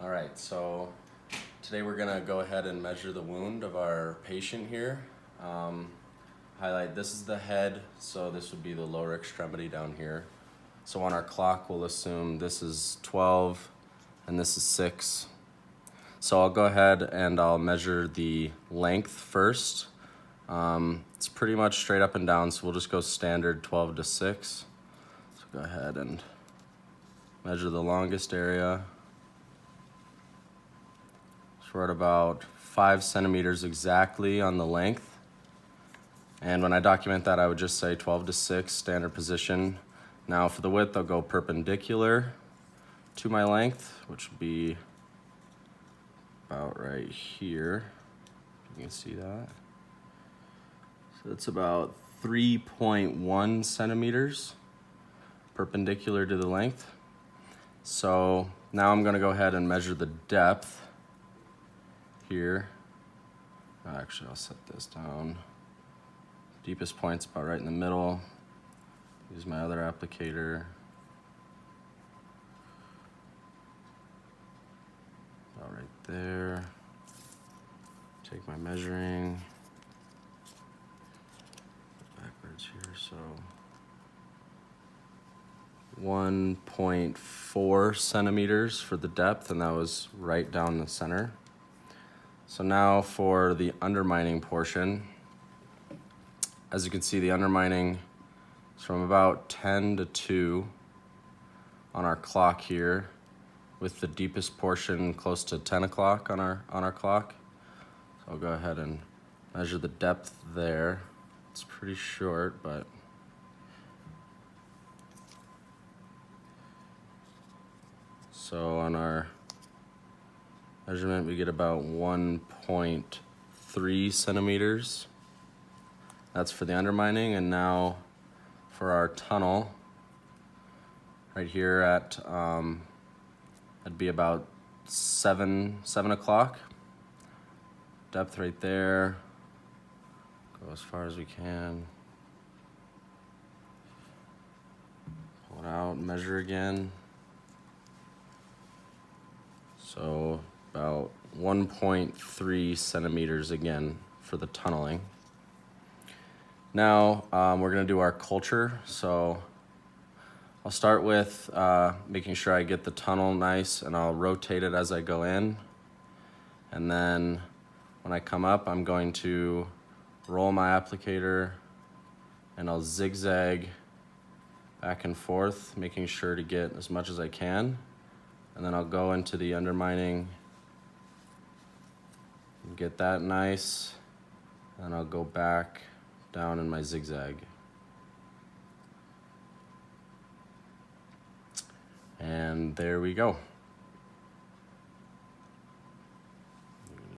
All right, so today we're gonna go ahead and measure the wound of our patient here. Highlight, this is the head, so this would be the lower extremity down here. So on our clock, we'll assume this is 12 and this is 6. So I'll go ahead and I'll measure the length first. It's pretty much straight up and down, so we'll just go standard 12 to 6. So go ahead and measure the longest area. So we're at about 5 centimeters exactly on the length. And when I document that, I would just say 12 to 6, standard position. Now for the width, I'll go perpendicular to my length, which would be about right here. You can see that. So it's about 3.1 centimeters perpendicular to the length. So now I'm gonna go ahead and measure the depth here. Actually, I'll set this down. Deepest point's about right in the middle. Use my other applicator. About right there. Take my measuring. Backwards here, so 1.4 centimeters for the depth, and that was right down the center. So now for the undermining portion. As you can see, the undermining is from about 10 to 2 on our clock here, with the deepest portion close to 10 o'clock on our clock. So I'll go ahead and measure the depth there. It's pretty short, but so on our measurement, we get about 1.3 centimeters. That's for the undermining. And now for our tunnel, right here at, it'd be about 7 o'clock. Depth right there. Go as far as we can. Pull it out, measure again. So about 1.3 centimeters again for the tunneling. Now we're gonna do our culture. So I'll start with making sure I get the tunnel nice, and I'll rotate it as I go in. And then when I come up, I'm going to roll my applicator and I'll zigzag back and forth, making sure to get as much as I can. And then I'll go into the undermining and get that nice. And I'll go back down in my zigzag. And there we go.